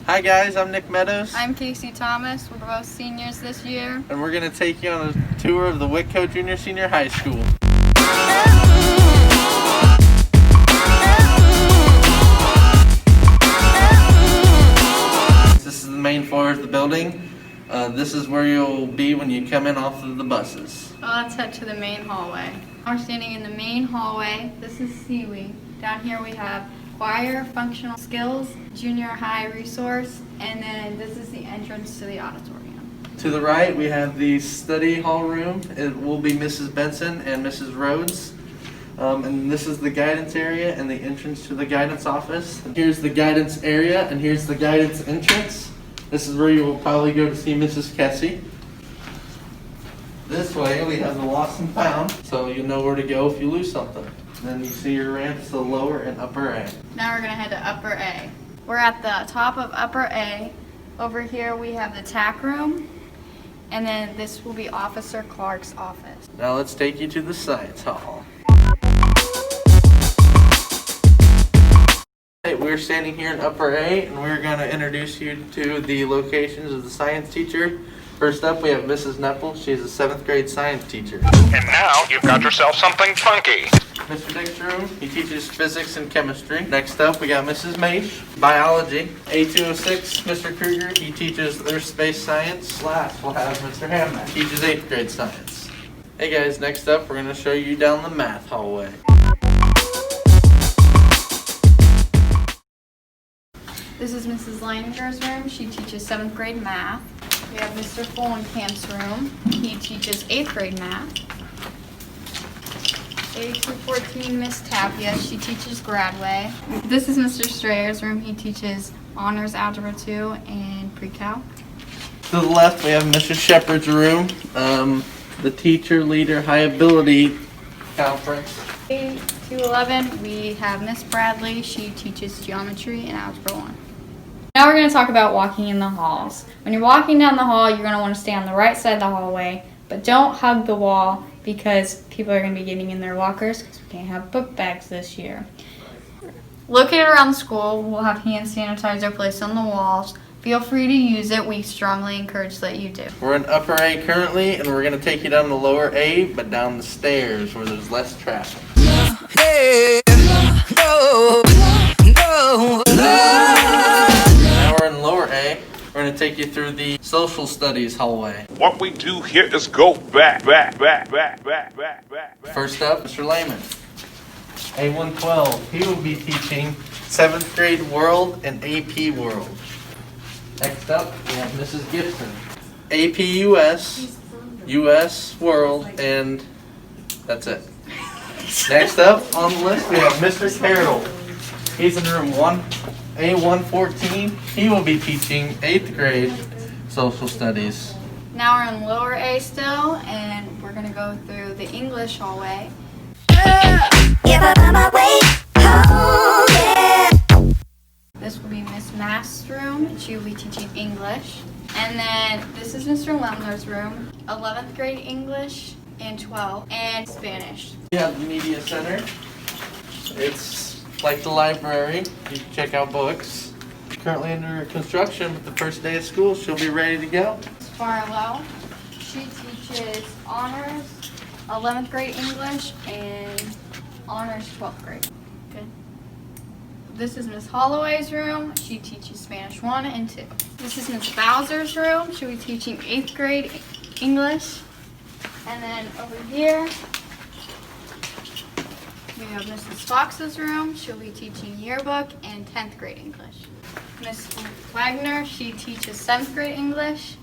Hi guys, I'm Nick Meadows. I'm Casey Thomas. We're both seniors this year. And we're going to take you on a tour of the Whitko Jr. Senior High School. This is the main floor of the building. This is where you'll be when you come in off of the buses. Let's head to the main hallway. We're standing in the main hallway. This is C-Wing. Down here we have choir, functional skills, junior high resource, and then this is the entrance to the auditorium. To the right we have the study hall room. It will be Mrs. Benson and Mrs. Rhodes. And this is the guidance area and the entrance to the guidance office. Here's the guidance area and here's the guidance entrance. This is where you will probably go to see Mrs. Kaci. This way we have the lost and found, so you know where to go if you lose something. Then you see your ramps to lower and upper A. Now we're going to head to upper A. We're at the top of upper A. Over here we have the TAC room, and then this will be Officer Clark's office. Now let's take you to the science hall. We're standing here in upper A, and we're going to introduce you to the locations of the science teacher. First up, we have Mrs. Nepple. She's a 7th grade science teacher. And now you've got yourself something funky. Mr. Dick's room, he teaches physics and chemistry. Next up, we got Mrs. Maish, biology. A206, Mr. Kruger, he teaches earth space science. Last, we'll have Mr. Hammond, he teaches 8th grade science. Hey guys, next up, we're going to show you down the math hallway. This is Mrs. Leininger's room. She teaches 7th grade math. We have Mr. Follenkamp's room. He teaches 8th grade math. A214, Miss Tapia. She teaches Gradway. This is Mr. Strayer's room. He teaches Honors Algebra 2 and Pre-Cal. To the left, we have Mr. Shepard's room, the Teacher Leader High Ability Conference. A211, we have Miss Bradley. She teaches Geometry and Algebra 1. Now we're going to talk about walking in the halls. When you're walking down the hall, you're going to want to stay on the right side of the hallway, but don't hug the wall because people are going to be getting in their lockers because we can't have book bags this year. Located around the school, we'll have hand sanitizer placed on the walls. Feel free to use it. We strongly encourage that you do. We're in upper A currently, and we're going to take you down to lower A, but down the stairs where there's less traffic. Hey, no, no, Now we're in lower A. We're going to take you through the social studies hallway. What we do here is go back. First up, Mr. Lehman. A112. He will be teaching 7th grade World and AP World. Next up, we have Mrs. Gibson. AP US, US World, and that's it. Next up on the list, we have Mr. Carroll. He's in room A114. He will be teaching 8th grade social studies. Now we're in lower A still, and we're going to go through the English hallway. This will be Miss Mast's room, and she will be teaching English. And then this is Mr. Lemler's room, 11th grade English and 12th, and Spanish. We have the media center. It's like the library. You can check out books. Currently under construction, but the first day of school, she'll be ready to go. Farlow, she teaches honors, 11th grade English, and honors 12th grade. Good. This is Miss Holloway's room. She teaches Spanish 1 and 2. This is Miss Bowser's room. She'll be teaching 8th grade English. And then over here, we have Mrs. Fox's room. She'll be teaching yearbook and 10th grade English. Miss Wagner, she teaches 7th grade English.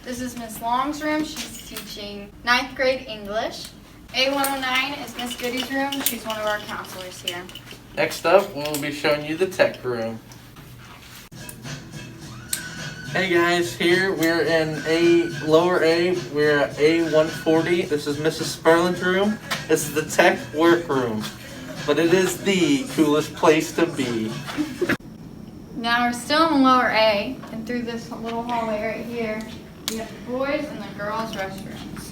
This is Miss Long's room. She's teaching 9th grade English. A109 is Miss Goody's room. She's one of our counselors here. Next up, we'll be showing you the tech room. Hey guys, here we're in lower A. We're at A140. This is Mrs. Sperlin's room. This is the tech workroom, but it is the coolest place to be. Now we're still in lower A, and through this little hallway right here, we have the boys and the girls' restrooms.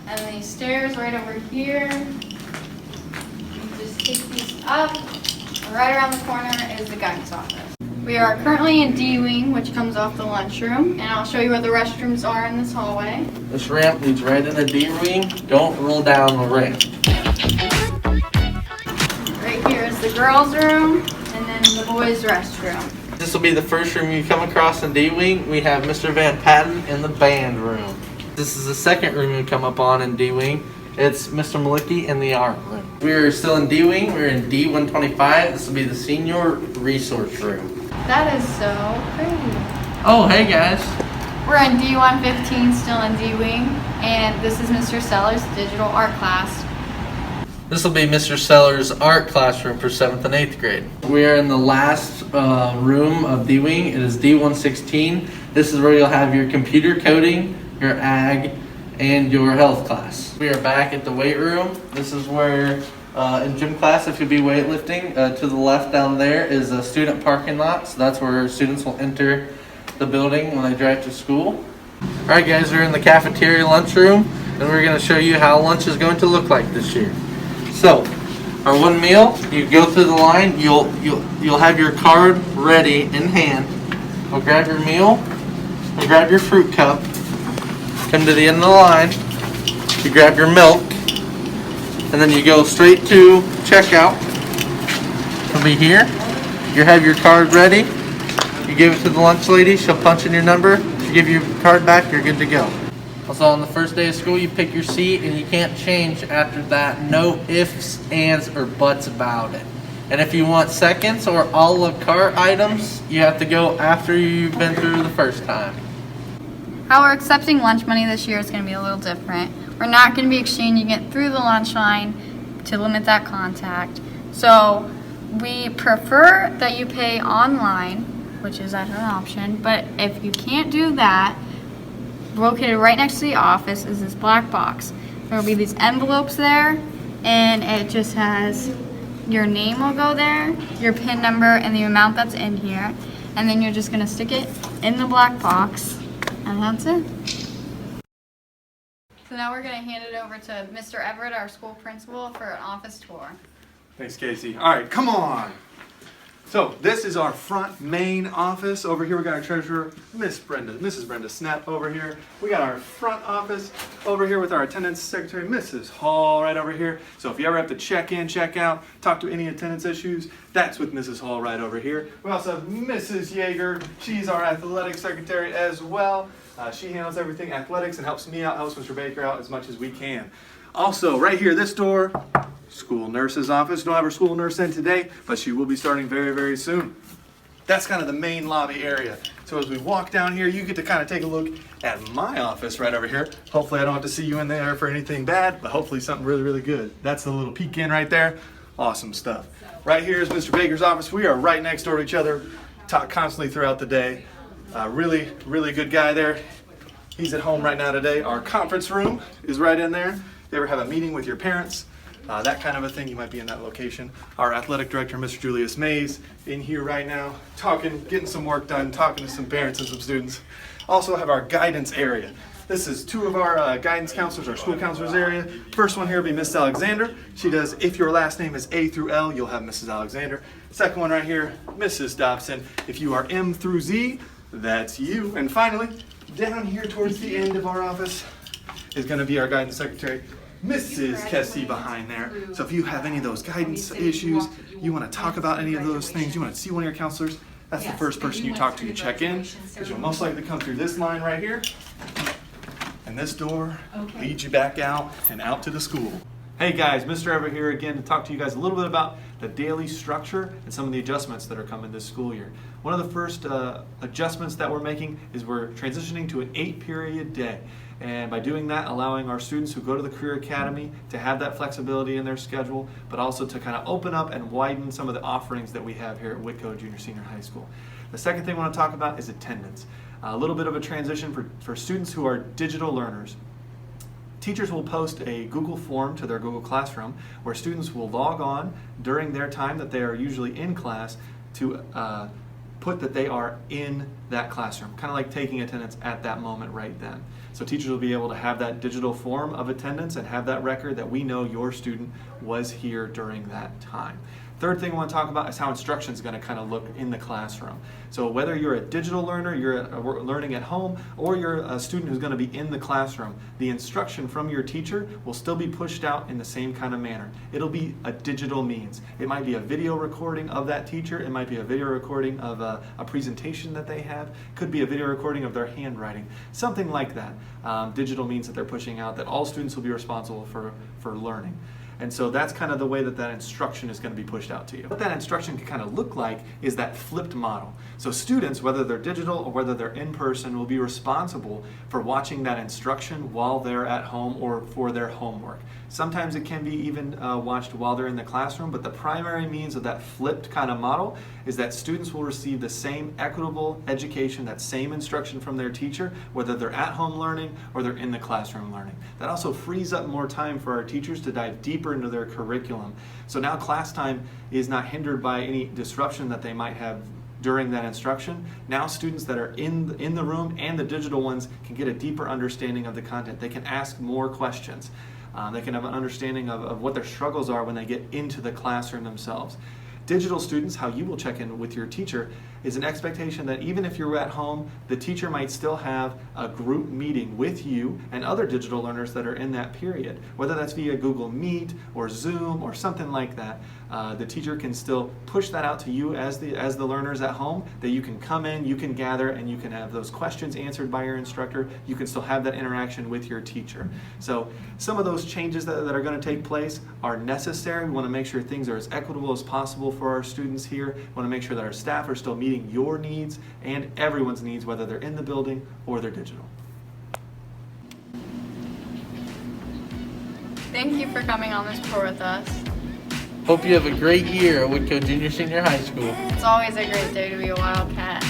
And these stairs right over here, you just take these up. Right around the corner is the guidance office. We are currently in D wing, which comes off the lunchroom, and I'll show you where the restrooms are in this hallway. This ramp leads right into D wing. Don't roll down the ramp. Right here is the girls' room, and then the boys' restroom. This will be the first room you come across in D wing. We have Mr. Van Patten in the band room. This is the second room you come up on in D wing. It's Mr. Malicki in the art room. We're still in D wing. We're in D125. This will be the senior resource room. That is so pretty. Oh, hey guys. We're in D115, still in D wing, and this is Mr. Sellers' digital art class. This will be Mr. Sellers' art classroom for 7th and 8th grade. We are in the last room of D wing. It is D116. This is where you'll have your computer coding, your ag, and your health class. We are back at the weight room. This is where in gym class, if you'll be weightlifting, to the left down there is a student parking lot. So that's where students will enter the building when they drive to school. All right, guys, we're in the cafeteria lunchroom, and we're going to show you how lunch is going to look like this year. So, our one meal, you go through the line. You'll have your card ready in hand. You'll grab your meal. You grab your fruit cup. Come to the end of the line. You grab your milk. And then you go straight to checkout. It'll be here. You have your card ready. You give it to the lunch lady. She'll punch in your number. She give you your card back. You're good to go. Also, on the first day of school, you pick your seat, and you can't change after that. No ifs, ands, or buts about it. And if you want seconds or a la carte items, you have to go after you've been through the first time. How we're accepting lunch money this year is going to be a little different. We're not going to be exchanging it through the lunch line to limit that contact. So we prefer that you pay online, which is an option, but if you can't do that, located right next to the office is this black box. There will be these envelopes there, and it just has your name will go there, your PIN number, and the amount that's in here, and then you're just going to stick it in the black box, and that's it. So now we're going to hand it over to Mr. Everett, our school principal, for an office tour. Thanks, Casey. All right, come on. So this is our front main office. Over here we got our treasurer, Mrs. Brenda Snap over here. We got our front office over here with our attendance secretary, Mrs. Hall, right over here. So if you ever have to check in, check out, talk to any attendance issues, that's with Mrs. Hall right over here. We also have Mrs. Yeager. She's our athletic secretary as well. She handles everything athletics and helps me out, helps Mr. Baker out as much as we can. Also, right here, this door, school nurse's office. Don't have our school nurse in today, but she will be starting very, very soon. That's kind of the main lobby area. So as we walk down here, you get to kind of take a look at my office right over here. Hopefully I don't have to see you in there for anything bad, but hopefully something really, really good. That's the little peek in right there. Awesome stuff. Right here is Mr. Baker's office. We are right next door to each other, talk constantly throughout the day. Really, really good guy there. He's at home right now today. Our conference room is right in there. If you ever have a meeting with your parents, that kind of a thing, you might be in that location. Our athletic director, Mr. Julius Mays, in here right now, talking, getting some work done, talking to some parents and some students. Also have our guidance area. This is two of our guidance counselors, our school counselors area. First one here will be Miss Alexander. She does, if your last name is A through L, you'll have Mrs. Alexander. Second one right here, Mrs. Dobson. If you are M through Z, that's you. And finally, down here towards the end of our office is going to be our guidance secretary, Mrs. Kaci, behind there. So if you have any of those guidance issues, you want to talk about any of those things, you want to see one of your counselors, that's the first person you talk to. You check in, because you'll most likely come through this line right here, and this door leads you back out and out to the school. Hey guys, Mr. Everett here again to talk to you guys a little bit about the daily structure and some of the adjustments that are coming this school year. One of the first adjustments that we're making is we're transitioning to an 8-period day. And by doing that, allowing our students who go to the Career Academy to have that flexibility in their schedule, but also to kind of open up and widen some of the offerings that we have here at Whitko Jr. Senior High School. The second thing I want to talk about is attendance. A little bit of a transition for students who are digital learners. Teachers will post a Google form to their Google Classroom where students will log on during their time that they are usually in class to put that they are in that classroom, kind of like taking attendance at that moment right then. So teachers will be able to have that digital form of attendance and have that record that we know your student was here during that time. Third thing I want to talk about is how instruction is going to kind of look in the classroom. So whether you're a digital learner, you're learning at home, or you're a student who's going to be in the classroom, the instruction from your teacher will still be pushed out in the same kind of manner. It'll be a digital means. It might be a video recording of that teacher. It might be a video recording of a presentation that they have. Could be a video recording of their handwriting. Something like that. Digital means that they're pushing out that all students will be responsible for learning. And so that's kind of the way that that instruction is going to be pushed out to you. What that instruction can kind of look like is that flipped model. So students, whether they're digital or whether they're in person, will be responsible for watching that instruction while they're at home or for their homework. Sometimes it can be even watched while they're in the classroom, but the primary means of that flipped kind of model is that students will receive the same equitable education, that same instruction from their teacher, whether they're at home learning or they're in the classroom learning. That also frees up more time for our teachers to dive deeper into their curriculum. So now class time is not hindered by any disruption that they might have during that instruction. Now students that are in the room and the digital ones can get a deeper understanding of the content. They can ask more questions. They can have an understanding of what their struggles are when they get into the classroom themselves. Digital students, how you will check in with your teacher, is an expectation that even if you're at home, the teacher might still have a group meeting with you and other digital learners that are in that period. Whether that's via Google Meet or Zoom or something like that, the teacher can still push that out to you as the learners at home, that you can come in, you can gather, and you can have those questions answered by your instructor. You can still have that interaction with your teacher. So some of those changes that are going to take place are necessary. We want to make sure things are as equitable as possible for our students here. We want to make sure that our staff are still meeting your needs and everyone's needs, whether they're in the building or they're digital. Thank you for coming on this tour with us. Hope you have a great year at Whitko Jr. Senior High School. It's always a great day to be a Wildcat.